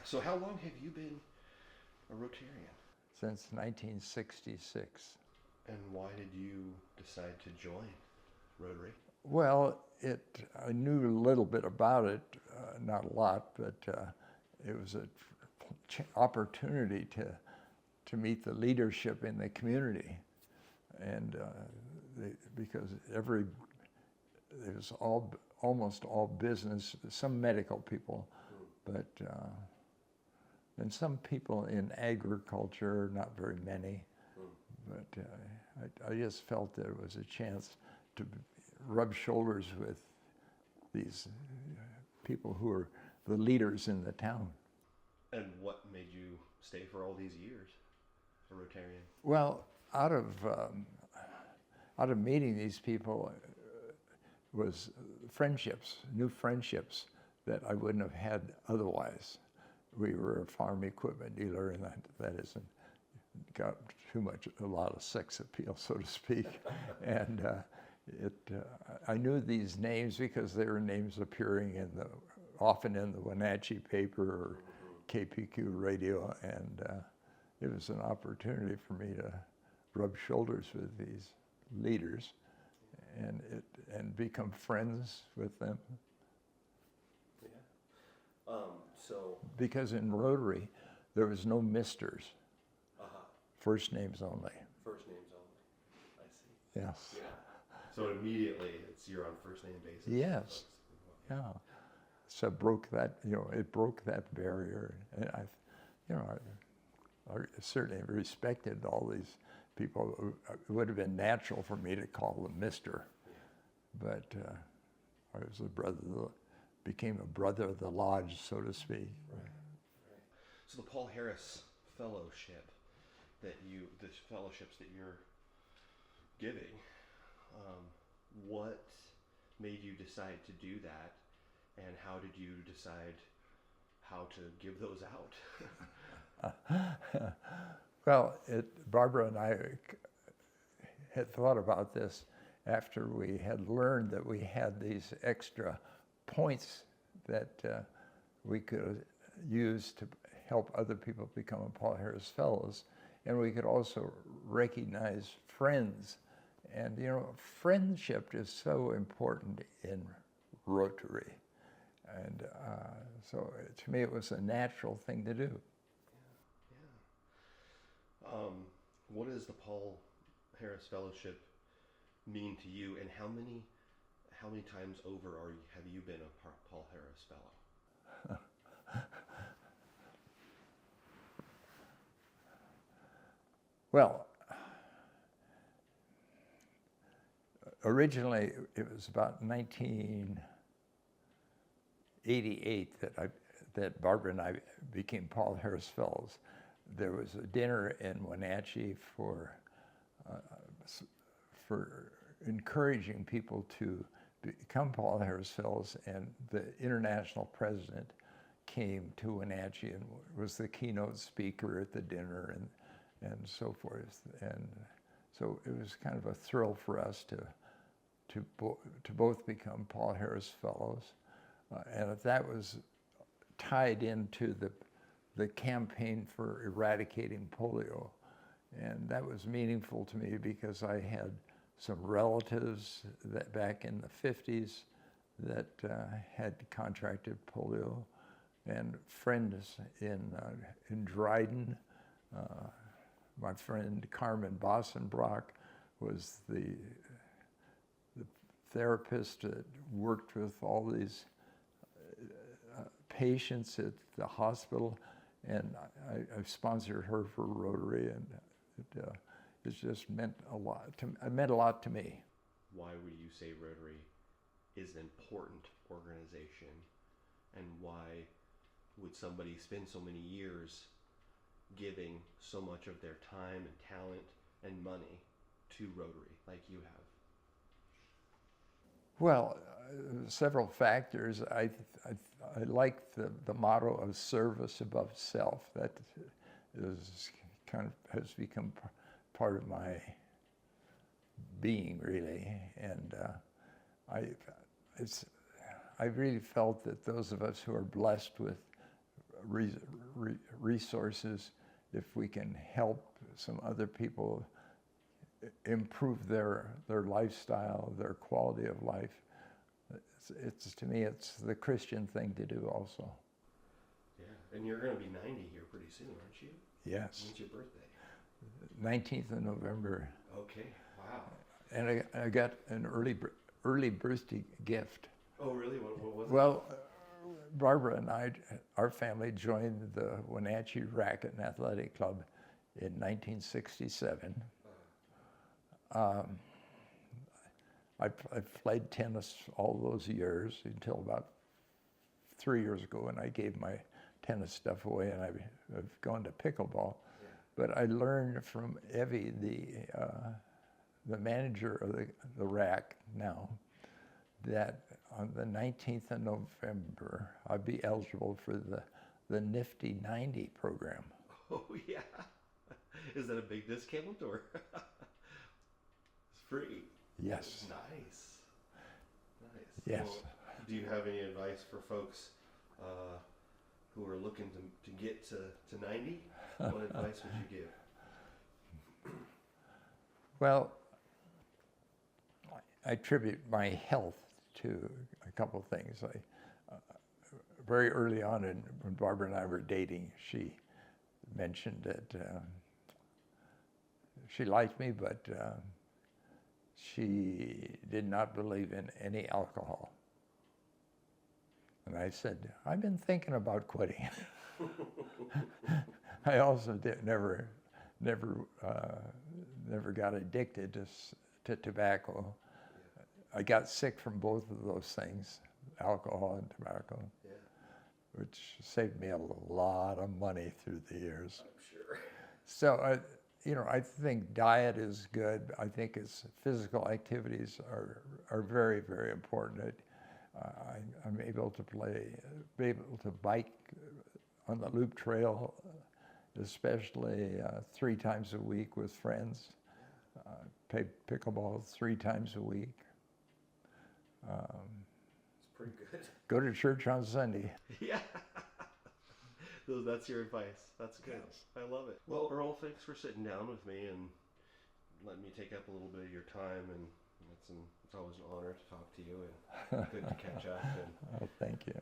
So how long have you been a Rotarian? Since 1966. And why did you decide to join Rotary? Well, I knew a little bit about it, not a lot, but it was an opportunity to meet the leadership in the community. And because it was almost all business, some medical people, but and some people in agriculture, not very many. But I just felt there was a chance to rub shoulders with these people who are the leaders in the town. And what made you stay for all these years, a Rotarian? Well, out of meeting these people was friendships, new friendships that I wouldn't have had otherwise. We were a farm equipment dealer, and that isn't got a lot of sex appeal, so to speak. And I knew these names because they were names appearing often in the Wenatchee paper or KPQ radio, and it was an opportunity for me to rub shoulders with these leaders and become friends with them. Yeah. Because in Rotary, there was no misters. First names only. First names only. I see. Yes. Yeah. So immediately, you're on first name basis. Yes. Yeah. So it broke that barrier, and I certainly respected all these people. It would have been natural for me to call them Mister, but I was became a brother of the lodge, so to speak. Right. So the Paul Harris Fellowship the fellowships that you're giving, what made you decide to do that, and how did you decide how to give those out? Well, Barbara and I had thought about this after we had learned that we had these extra points that we could use to help other people become Paul Harris Fellows. And we could also recognize friends. And, friendship is so important in Rotary. And so to me, it was a natural thing to do. Yeah. What does the Paul Harris Fellowship mean to you, and how many times over have you been a Paul Harris Fellow? Well, originally it was about 1988 that Barbara and I became Paul Harris Fellows. There was a dinner in Wenatchee for encouraging people to become Paul Harris Fellows, and the international president came to Wenatchee and was the keynote speaker at the dinner and so forth. And so it was kind of a thrill for us to both become Paul Harris Fellows. And that was tied into the campaign for eradicating polio. And that was meaningful to me because I had some relatives that back in the 50s that had contracted polio, and friends in Dryden. My friend Carmen Bossenbrock was the therapist that worked with all these patients at the hospital, and I sponsored her for Rotary, and it just meant a lot. It meant a lot to me. Why would you say Rotary is an important organization, and why would somebody spend so many years giving so much of their time and talent and money to Rotary like you have? Well, several factors. I like the motto of service above self. That is has become part of my being, really, and I really felt that those of us who are blessed with resources, if we can help some other people improve their lifestyle, their quality of life, it's to me, it's the Christian thing to do also. Yeah, and you're going to be 90 here pretty soon, aren't you? Yes. When's your birthday? 19th of November. Okay, wow. And I got an early birthday gift. Oh, really? What was it? Well, Barbara and I, our family joined the Wenatchee Racquet and Athletic Club in 1967. I played tennis all those years until about 3 years ago when I gave my tennis stuff away, and I've gone to pickleball. Yeah. But I learned from Evie, the manager of the RAC now, that on the 19th of November, I'd be eligible for the Nifty 90 program. Oh, yeah. Is that a big discount, or? It's free. Yes. Nice. Nice. Yes. Well, do you have any advice for folks who are looking to get to 90? What advice would you give? Well, I attribute my health to a couple of things. Very early on, when Barbara and I were dating, she mentioned that she liked me, but she did not believe in any alcohol. And I said, I've been thinking about quitting. I also never got addicted to tobacco. I got sick from both of those things, alcohol and tobacco, Yeah. which saved me a lot of money through the years. I'm sure. So, I think diet is good. I think physical activities are very, very important. I'm able to be able to bike on the loop trail, especially 3 times a week with friends. Play pickleball 3 times a week. It's pretty good. Go to church on Sunday. Yeah. That's your advice. That's good. Yes. I love it. Well, Earl, thanks for sitting down with me and letting me take up a little bit of your time. And it's always an honor to talk to you and good to catch up. And Oh, thank you.